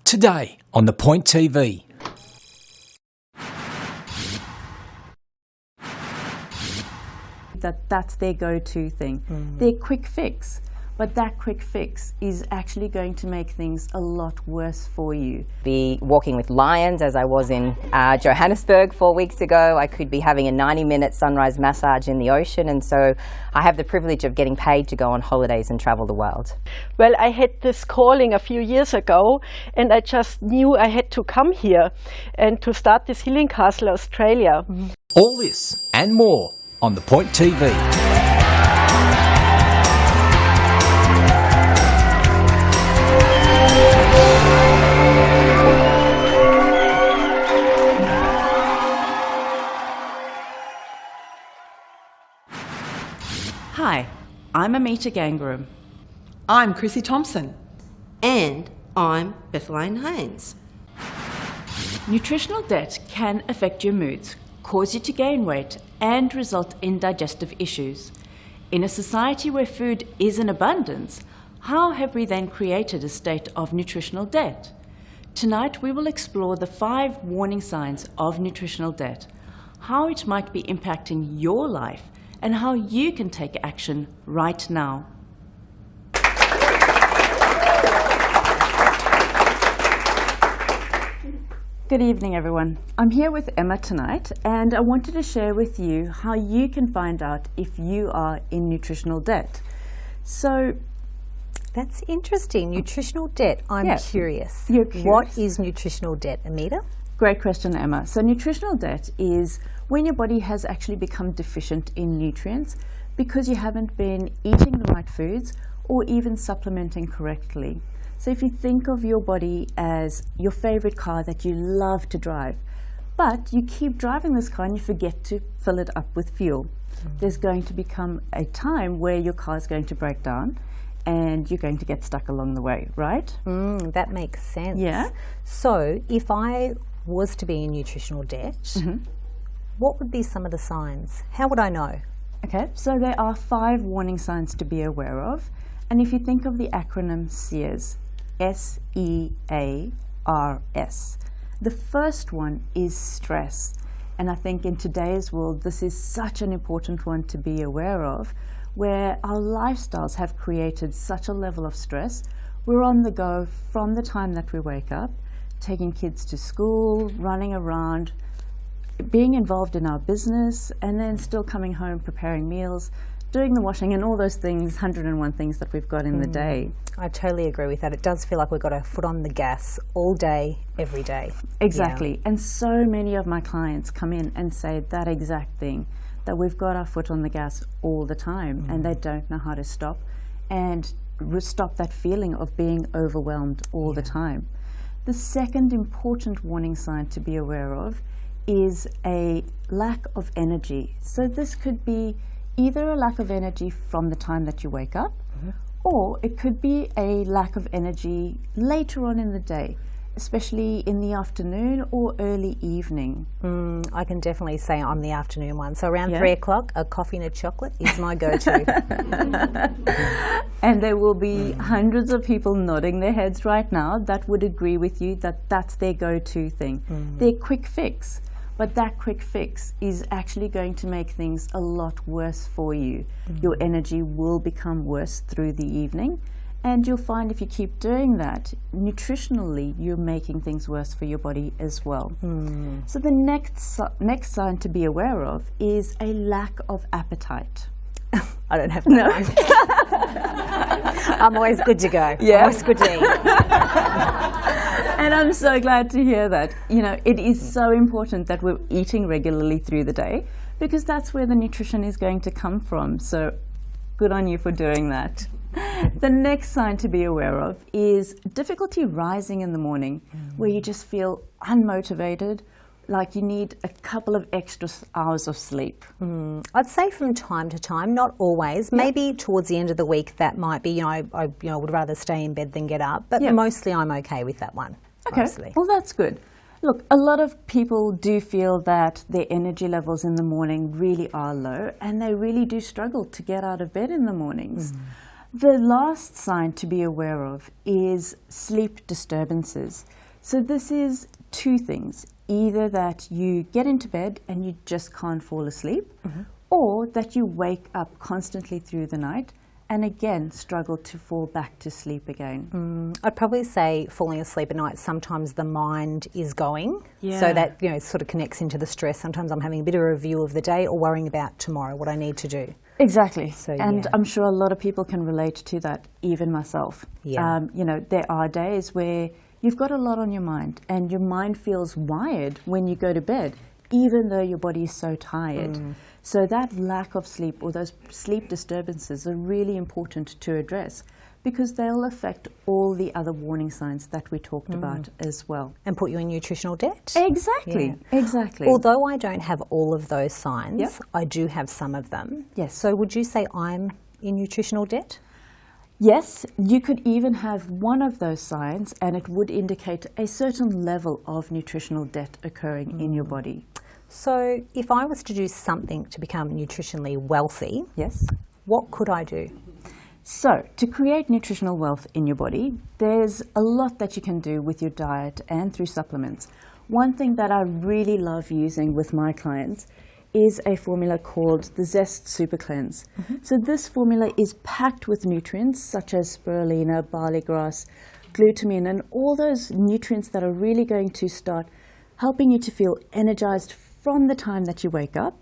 Today on The Point TV. That's their go-to thing, their quick fix. But that quick fix is actually going to make things a lot worse for you. Be walking with lions as I was in Johannesburg 4 weeks ago. I could be having a 90-minute sunrise massage in the ocean, and so I have the privilege of getting paid to go on holidays and travel the world. Well, I had this calling a few years ago, and I just knew I had to come here and to start this Healing Castle Australia. All this and more on The Point TV. Hi, I'm Amita Gangaram. I'm Chrissy Thompson. And I'm Bethelaine Haynes. Nutritional debt can affect your moods, cause you to gain weight, and result in digestive issues. In a society where food is in abundance, how have we then created a state of nutritional debt? Tonight we will explore the 5 warning signs of nutritional debt, how it might be impacting your life, and how you can take action right now. Good evening, everyone. I'm here with Emma tonight, and I wanted to share with you how you can find out if you are in nutritional debt. So, that's interesting. Nutritional debt. I'm curious. You're curious. What is nutritional debt, Amita? Great question, Emma. So nutritional debt is when your body has actually become deficient in nutrients because you haven't been eating the right foods or even supplementing correctly. So if you think of your body as your favorite car that you love to drive, but you keep driving this car and you forget to fill it up with fuel, there's going to become a time where your car is going to break down and you're going to get stuck along the way, right? That makes sense. Yeah. So if I was to be in nutritional debt, what would be some of the signs? How would I know? Okay, so there are 5 warning signs to be aware of. And if you think of the acronym SEARS, S-E-A-R-S, the first one is stress. And I think in today's world, this is such an important one to be aware of, where our lifestyles have created such a level of stress. We're on the go from the time that we wake up, taking kids to school, running around, being involved in our business, and then still coming home, preparing meals, doing the washing, and all those things, 101 things that we've got in the day. I totally agree with that. It does feel like we've got our foot on the gas all day, every day. Exactly. Yeah. And so many of my clients come in and say that exact thing, that we've got our foot on the gas all the time, and they don't know how to stop and stop that feeling of being overwhelmed all the time. The second important warning sign to be aware of is a lack of energy. So this could be either a lack of energy from the time that you wake up, or it could be a lack of energy later on in the day, especially in the afternoon or early evening. I can definitely say I'm the afternoon one. So around 3 o'clock, a coffee and a chocolate is my go-to. And there will be hundreds of people nodding their heads right now that would agree with you that that's their go-to thing, their quick fix. But that quick fix is actually going to make things a lot worse for you. Your energy will become worse through the evening, and you'll find if you keep doing that, nutritionally, you're making things worse for your body as well. So the next sign to be aware of is a lack of appetite. I don't have no. I'm always good to go. Yeah. I'm always good to eat. And I'm so glad to hear that. You know, it is so important that we're eating regularly through the day because that's where the nutrition is going to come from. So good on you for doing that. The next sign to be aware of is difficulty rising in the morning, where you just feel unmotivated, like you need a couple of extra hours of sleep. I'd say from time to time, not always. Maybe towards the end of the week that might be, I would rather stay in bed than get up, but mostly I'm okay with that one. Okay, mostly. Well that's good. Look, a lot of people do feel that their energy levels in the morning really are low, and they really do struggle to get out of bed in the mornings. The last sign to be aware of is sleep disturbances. So this is two things. Either that you get into bed and you just can't fall asleep, or that you wake up constantly through the night and again struggle to fall back to sleep again. I'd probably say falling asleep at night, sometimes the mind is going. Yeah. So that, sort of connects into the stress. Sometimes I'm having a bit of a review of the day or worrying about tomorrow, what I need to do. Exactly. So, and yeah. I'm sure a lot of people can relate to that, even myself. Yeah. There are days where you've got a lot on your mind and your mind feels wired when you go to bed, even though your body is so tired. So that lack of sleep or those sleep disturbances are really important to address, because they'll affect all the other warning signs that we talked about as well. And put you in nutritional debt. Exactly, exactly. Although I don't have all of those signs, Yep. I do have some of them. Yes. So would you say I'm in nutritional debt? Yes, you could even have one of those signs and it would indicate a certain level of nutritional debt occurring in your body. So if I was to do something to become nutritionally wealthy, Yes? what could I do? So, to create nutritional wealth in your body, there's a lot that you can do with your diet and through supplements. One thing that I really love using with my clients is a formula called the Zest Super Cleanse. So this formula is packed with nutrients such as spirulina, barley grass, glutamine, and all those nutrients that are really going to start helping you to feel energized from the time that you wake up,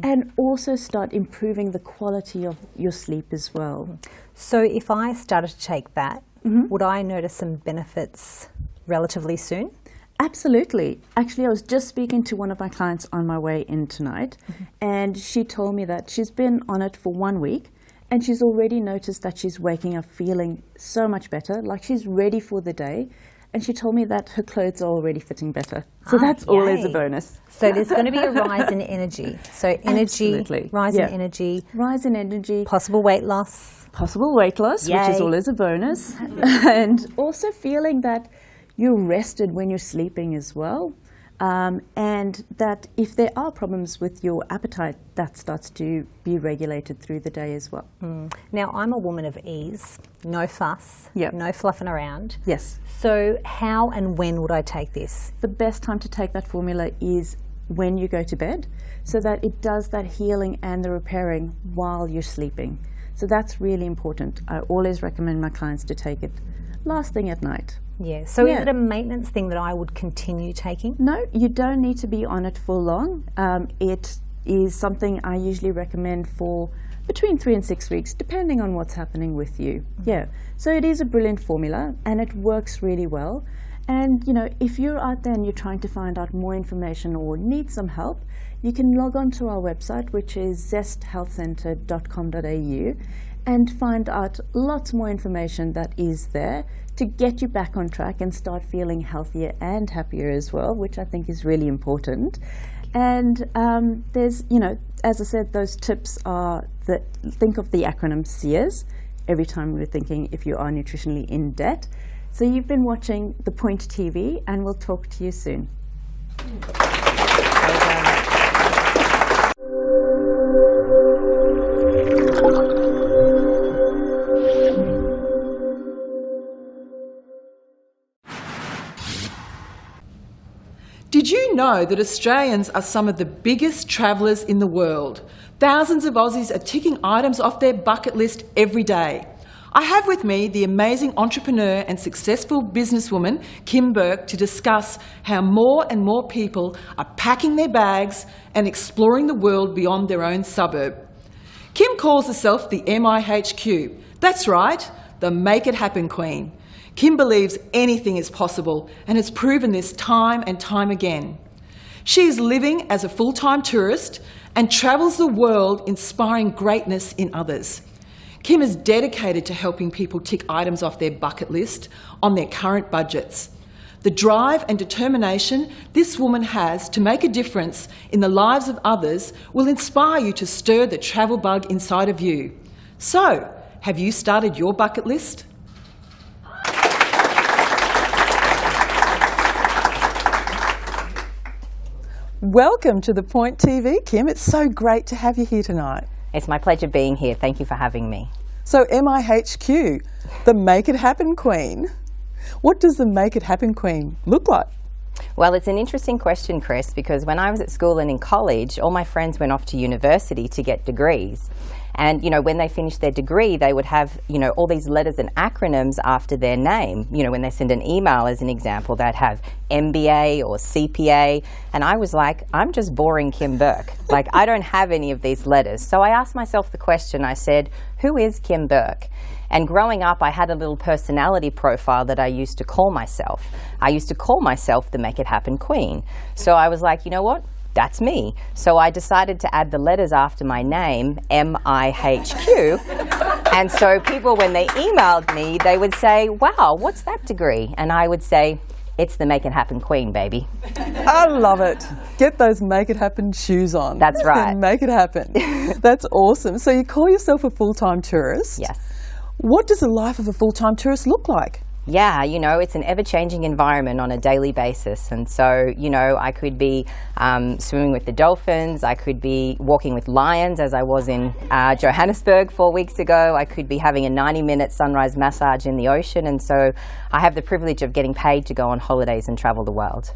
and also start improving the quality of your sleep as well. So if I started to take that, would I notice some benefits relatively soon? Absolutely. Actually, I was just speaking to one of my clients on my way in tonight, and she told me that she's been on it for 1 week, and she's already noticed that she's waking up feeling so much better, like she's ready for the day. And she told me that her clothes are already fitting better. So that's always a yay. bonus. So there's going to be a rise in energy. So energy, Absolutely. rise Yeah. in energy, Rise in energy, possible weight loss. possible weight loss, which is Yay. always a bonus, and also feeling that you're rested when you're sleeping as well. And that if there are problems with your appetite, that starts to be regulated through the day as well. Now, I'm a woman of ease, no fuss, Yep. no fluffing around. Yes. So how and when would I take this? The best time to take that formula is when you go to bed, so that it does that healing and the repairing while you're sleeping. So that's really important. I always recommend my clients to take it last thing at night. Yeah. So Yeah. is it a maintenance thing that I would continue taking? No, you don't need to be on it for long. It is something I usually recommend for between 3 and 6 weeks, depending on what's happening with you. Yeah. So it is a brilliant formula and it works really well. And, if you're out there and you're trying to find out more information or need some help, you can log on to our website, which is zesthealthcentre.com.au, and find out lots more information that is there to get you back on track and start feeling healthier and happier as well, which I think is really important. And there's, as I said, those tips are think of the acronym SEERS every time we're thinking if you are nutritionally in debt. So you've been watching The Point TV, and we'll talk to you soon. Did you know that Australians are some of the biggest travellers in the world? Thousands of Aussies are ticking items off their bucket list every day. I have with me the amazing entrepreneur and successful businesswoman Kim Burke to discuss how more and more people are packing their bags and exploring the world beyond their own suburb. Kim calls herself the MIHQ. That's right, the Make It Happen Queen. Kim believes anything is possible and has proven this time and time again. She is living as a full-time tourist and travels the world inspiring greatness in others. Kim is dedicated to helping people tick items off their bucket list on their current budgets. The drive and determination this woman has to make a difference in the lives of others will inspire you to stir the travel bug inside of you. So, have you started your bucket list? Welcome to The Point TV, Kim. It's so great to have you here tonight. It's my pleasure being here. Thank you for having me. So MIHQ, the Make It Happen Queen. What does the Make It Happen Queen look like? Well, it's an interesting question, Chris, because when I was at school and in college, all my friends went off to university to get degrees. And, when they finished their degree, they would have, all these letters and acronyms after their name. When they send an email, as an example, they'd have MBA or CPA. And I was like, I'm just boring Kim Burke. Like, I don't have any of these letters. So I asked myself the question, I said, who is Kim Burke? And growing up, I had a little personality profile that I used to call myself. I used to call myself the Make It Happen Queen. So I was like, you know what? That's me. So I decided to add the letters after my name, MIHQ. And so people, when they emailed me, they would say, wow, what's that degree? And I would say, it's the Make It Happen Queen, baby. I love it. Get those Make It Happen shoes on. That's right. And make it happen. That's awesome. So you call yourself a full-time tourist. Yes. What does the life of a full-time tourist look like? Yeah, it's an ever-changing environment on a daily basis. And so, I could be swimming with the dolphins. I could be walking with lions, as I was in Johannesburg 4 weeks ago. I could be having a 90-minute sunrise massage in the ocean. And so I have the privilege of getting paid to go on holidays and travel the world.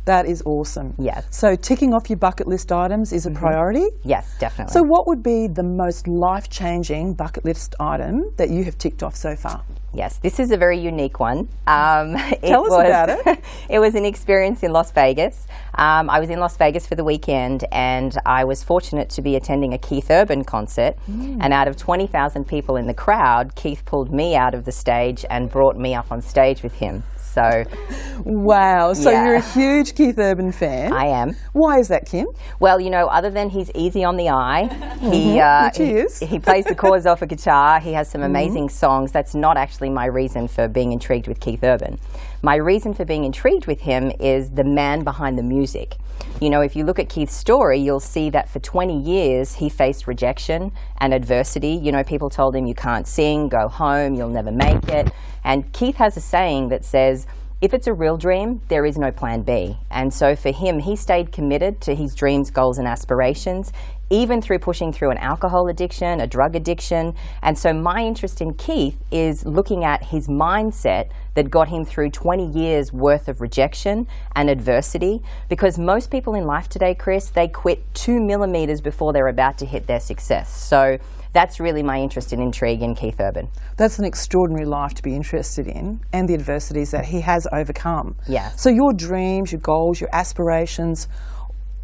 That is awesome. Yes. So ticking off your bucket list items is a priority? Yes, definitely. So what would be the most life-changing bucket list item that you have ticked off so far? Yes, this is a very unique one. Tell us about it. It was an experience in Las Vegas. I was in Las Vegas for the weekend, and I was fortunate to be attending a Keith Urban concert. And out of 20,000 people in the crowd, Keith pulled me out of the stage and brought me up on stage with him. So, wow. So yeah. You're a huge Keith Urban fan. I am. Why is that, Kim? Well, other than he's easy on the eye, Which he is. he plays the chords off a guitar. He has some amazing songs. That's not actually my reason for being intrigued with Keith Urban. My reason for being intrigued with him is the man behind the music. If you look at Keith's story, you'll see that for 20 years he faced rejection and adversity. People told him, you can't sing, go home, you'll never make it. And Keith has a saying that says, if it's a real dream, there is no plan B. And so for him, he stayed committed to his dreams, goals, and aspirations, even through pushing through an alcohol addiction, a drug addiction. And so my interest in Keith is looking at his mindset that got him through 20 years worth of rejection and adversity. Because most people in life today, Chris, they quit 2 millimeters before they're about to hit their success. So that's really my interest and intrigue in Keith Urban. That's an extraordinary life to be interested in, and the adversities that he has overcome. Yes. So your dreams, your goals, your aspirations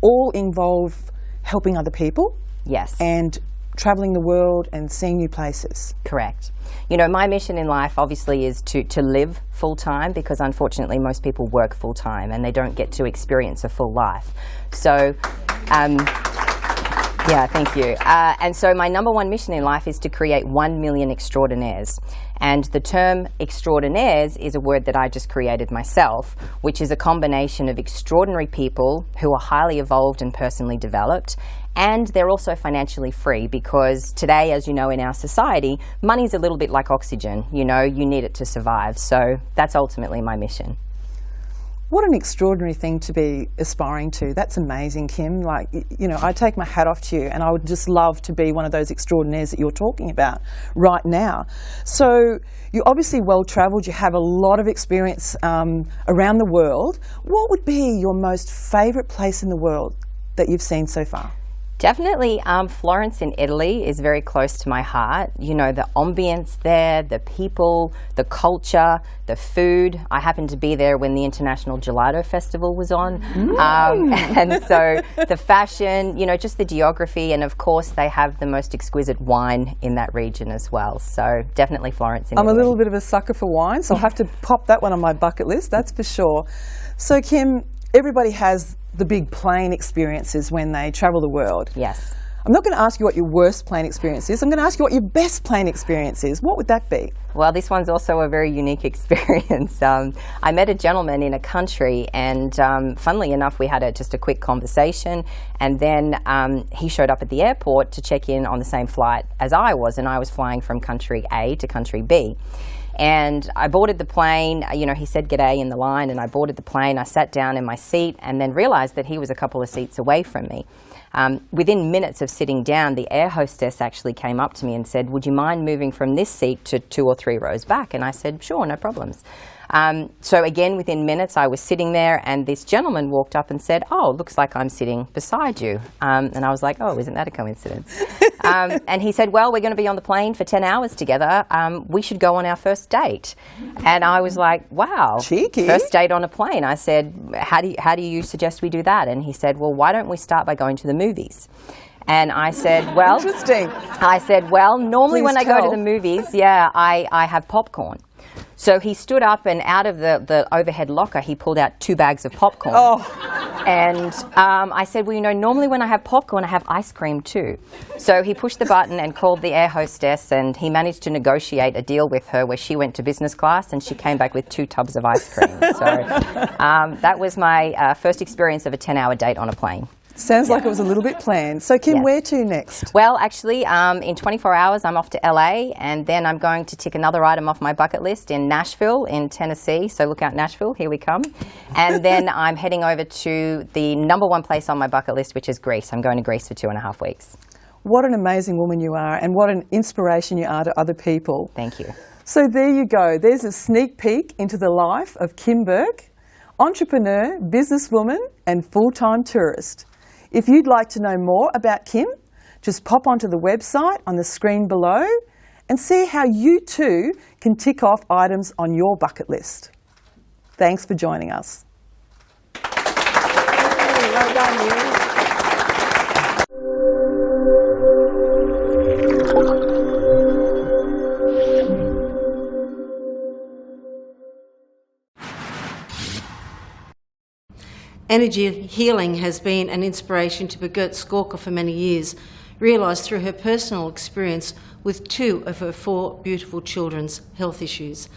all involve helping other people? Yes. And travelling the world and seeing new places? Correct. My mission in life obviously is to live full-time, because unfortunately most people work full-time and they don't get to experience a full life. So, yeah, thank you. And so my number one mission in life is to create 1 million extraordinaires. And the term extraordinaires is a word that I just created myself, which is a combination of extraordinary people who are highly evolved and personally developed. And they're also financially free, because today, as you know, in our society, money's a little bit like oxygen. You need it to survive. So that's ultimately my mission. What an extraordinary thing to be aspiring to. That's amazing, Kim. I take my hat off to you, and I would just love to be one of those extraordinaires that you're talking about right now. So you're obviously well-travelled. You have a lot of experience around the world. What would be your most favourite place in the world that you've seen so far? Definitely Florence in Italy is very close to my heart. The ambience there, the people, the culture, the food. I happened to be there when the International Gelato Festival was on. And so the fashion, just the geography, and of course they have the most exquisite wine in that region as well. So definitely Florence in Italy. I'm a little bit of a sucker for wine, so I'll have to pop that one on my bucket list, that's for sure. So Kim, everybody has the big plane experiences when they travel the world. Yes. I'm not going to ask you what your worst plane experience is. I'm going to ask you what your best plane experience is. What would that be? Well, this one's also a very unique experience. I met a gentleman in a country, and funnily enough, we had just a quick conversation, and then he showed up at the airport to check in on the same flight as I was, and I was flying from country A to country B. And I boarded the plane, you know, he said g'day in the line, and I boarded the plane. I sat down in my seat and then realised that he was a couple of seats away from me. Within minutes of sitting down, the air hostess actually came up to me and said, would you mind moving from this seat to 2 or 3 rows back? And I said, sure, no problems. So again, within minutes, I was sitting there, and this gentleman walked up and said, oh, looks like I'm sitting beside you. And I was like, oh, isn't that a coincidence? And he said, well, we're going to be on the plane for 10 hours together. We should go on our first date. And I was like, wow. Cheeky. First date on a plane. I said, how do you suggest we do that? And he said, well, why don't we start by going to the movies? And I said, well, interesting. I said, well, normally Please when I go to tell. the movies, I have popcorn. So he stood up, and out of the overhead locker, he pulled out 2 bags of popcorn. Oh. And I said, well, you know, normally when I have popcorn, I have ice cream too. So he pushed the button and called the air hostess, and he managed to negotiate a deal with her where she went to business class and she came back with 2 tubs of ice cream. So that was my first experience of a 10-hour date on a plane. Sounds like it was a little bit planned. So, Kim, Yes. where to next? Well, actually, in 24 hours, I'm off to LA, and then I'm going to tick another item off my bucket list in Nashville, in Tennessee. So look out, Nashville, here we come. And then I'm heading over to the #1 place on my bucket list, which is Greece. I'm going to Greece for 2.5 weeks. What an amazing woman you are, and what an inspiration you are to other people. Thank you. So there you go. There's a sneak peek into the life of Kim Burke, entrepreneur, businesswoman, and full-time tourist. If you'd like to know more about Kim, just pop onto the website on the screen below and see how you too can tick off items on your bucket list. Thanks for joining us. Well done, you. Energy healing has been an inspiration to Birgit Skorka for many years, realised through her personal experience with 2 of her 4 beautiful children's health issues.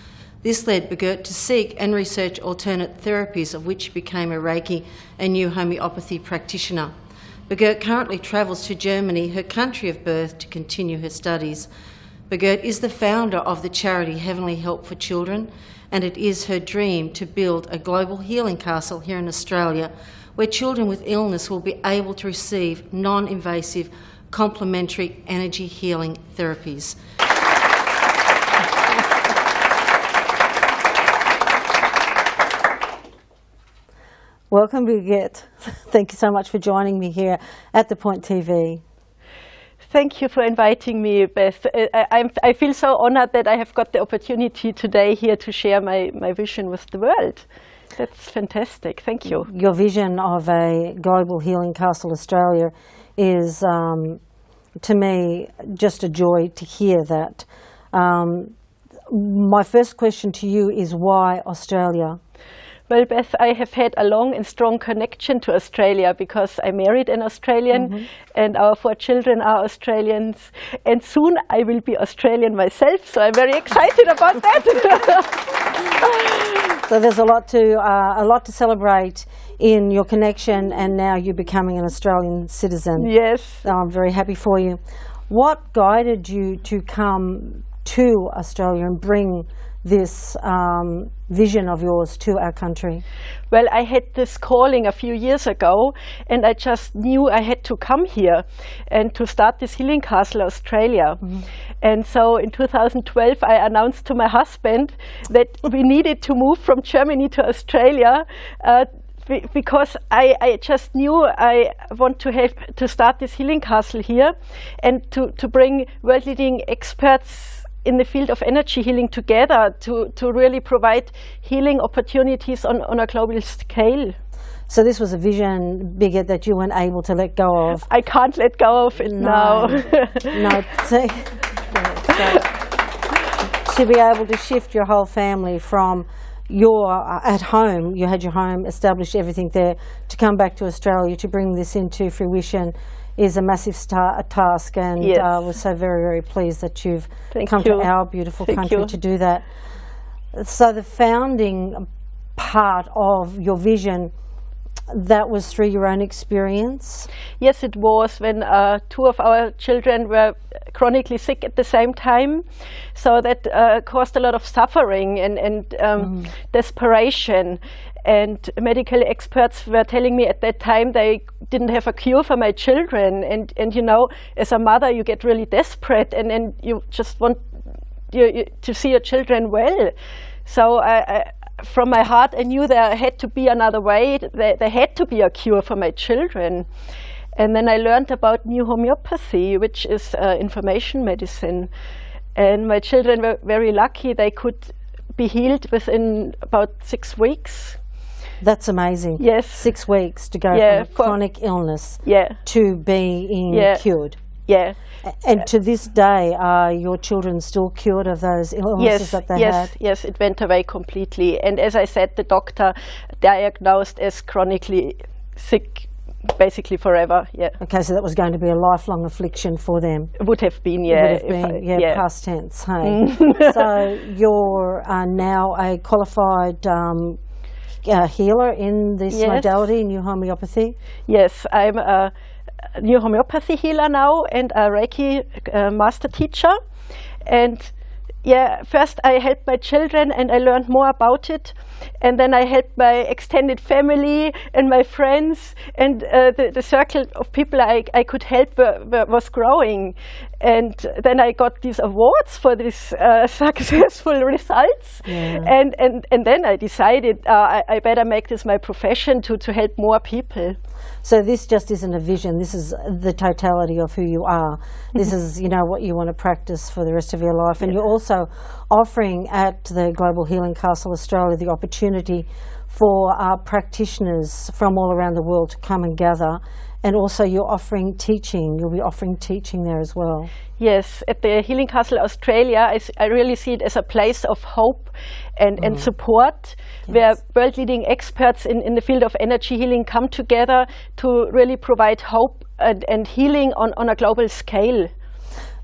This led Birgit to seek and research alternate therapies, of which she became a Reiki and new homeopathy practitioner. Birgit currently travels to Germany, her country of birth, to continue her studies. Birgit is the founder of the charity Heavenly Help for Children, and it is her dream to build a global healing castle here in Australia where children with illness will be able to receive non-invasive complementary energy healing therapies. Welcome, Birgit. Thank you so much for joining me here at The Point TV. Thank you for inviting me, Beth. I feel so honored that I have got the opportunity today here to share my vision with the world. That's fantastic. Thank you. Your vision of a global healing castle Australia is, to me, just a joy to hear that. My first question to you is, why Australia? Well, Beth, I have had a long and strong connection to Australia because I married an Australian and our 4 children are Australians, and soon I will be Australian myself, so I'm very excited about that. So there's a lot to celebrate in your connection, and now you becoming an Australian citizen. Yes. I'm very happy for you. What guided you to come to Australia and bring this vision of yours to our country? Well, I had this calling a few years ago, and I just knew I had to come here and to start this healing castle Australia. And so in 2012 I announced to my husband that we needed to move from Germany to Australia because I just knew I want to start this healing castle here and to bring world-leading experts in the field of energy healing together to really provide healing opportunities on a global scale. So this was a vision, Birgit, that you weren't able to let go of. I can't let go of it now. No. So, to be able to shift your whole family from your at home, you had your home established, everything there, to come back to Australia to bring this into fruition is a massive task, and yes. We're so very, very pleased that you've come you. to our beautiful Thank country you. to do that. So the founding part of your vision that was through your own experience? Yes, it was when 2 of our children were chronically sick at the same time. So that caused a lot of suffering and desperation. And medical experts were telling me at that time they didn't have a cure for my children. And you know, as a mother, you get really desperate and you just want to see your children well. So from my heart, I knew there had to be another way. There had to be a cure for my children. And then I learned about new homeopathy, which is information medicine. And my children were very lucky. They could be healed within about 6 weeks. That's amazing. Yes. 6 weeks to go from a chronic illness to being cured. Yeah. And to this day, are your children still cured of those illnesses that they had? Yes, it went away completely. And as I said, the doctor diagnosed as chronically sick basically forever. Yeah. Okay, so that was going to be a lifelong affliction for them. It would have been, past tense. Hey. So you're now a qualified healer in this modality, new homeopathy? Yes, I'm a new homeopathy healer now and a Reiki master teacher. And first I helped my children and I learned more about it. And then I helped my extended family and my friends, and the circle of people I could help was growing. And then I got these awards for these successful results. Yeah. And then I decided I better make this my profession to help more people. So this just isn't a vision, this is the totality of who you are. This is, what you want to practice for the rest of your life. And you're also offering at the Global Healing Castle Australia the opportunity for practitioners from all around the world to come and gather. And also you're offering teaching. You'll be offering teaching there as well. Yes, at the Healing Castle Australia, I really see it as a place of hope and support, where world-leading experts in the field of energy healing come together to really provide hope and healing on a global scale.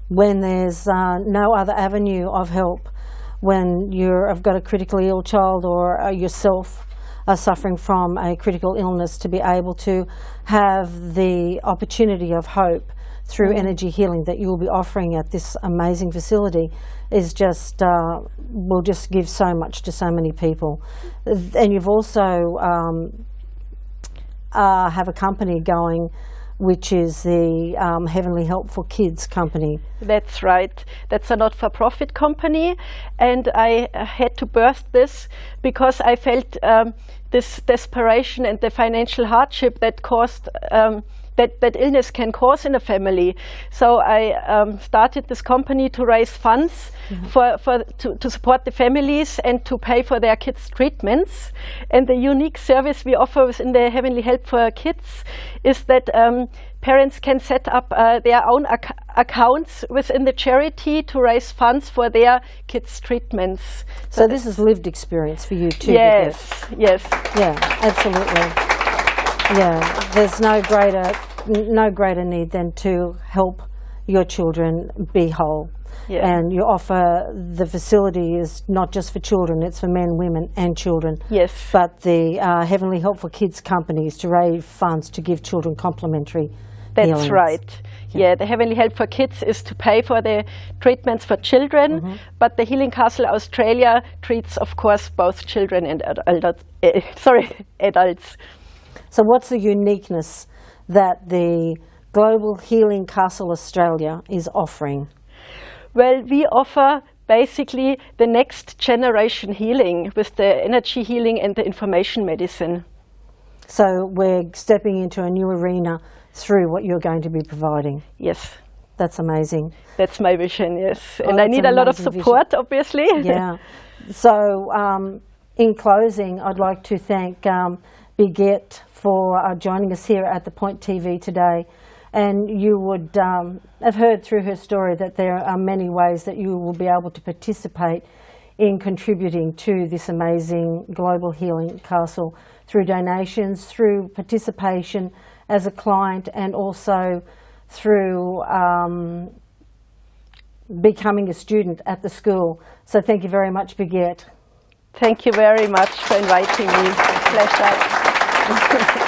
When there's no other avenue of help, when you've got a critically ill child or yourself are suffering from a critical illness, to be able to have the opportunity of hope through energy healing that you will be offering at this amazing facility is just, will just give so much to so many people. And you've also have a company going which is the Heavenly Help for Kids company. That's right. That's a not-for-profit company, and I had to birth this because I felt this desperation and the financial hardship that caused that illness can cause in a family. So I started this company to raise funds to support the families and to pay for their kids' treatments. And the unique service we offer within the Heavenly Help for Kids is that parents can set up their own accounts within the charity to raise funds for their kids' treatments. So this is lived experience for you too. Yes, yes. Yeah, absolutely. Yeah, there's no greater need than to help your children be whole. Yeah. And you offer, the facility is not just for children, it's for men, women and children. Yes. But the Heavenly Help for Kids company is to raise funds to give children complimentary healings. That's right. Yeah, the Heavenly Help for Kids is to pay for the treatments for children, but the Healing Castle Australia treats, of course, both children and adults. So what's the uniqueness that the Global Healing Castle Australia is offering? Well, we offer basically the next generation healing with the energy healing and the information medicine. So we're stepping into a new arena through what you're going to be providing. Yes. That's amazing. That's my vision, yes. And I need a lot of support, obviously. Yeah. So in closing, I'd like to thank Birgit for joining us here at the Point TV today. And you would have heard through her story that there are many ways that you will be able to participate in contributing to this amazing Global Healing Castle through donations, through participation as a client, and also through becoming a student at the school. So thank you very much, Birgit. Thank you very much for inviting me. Pleasure.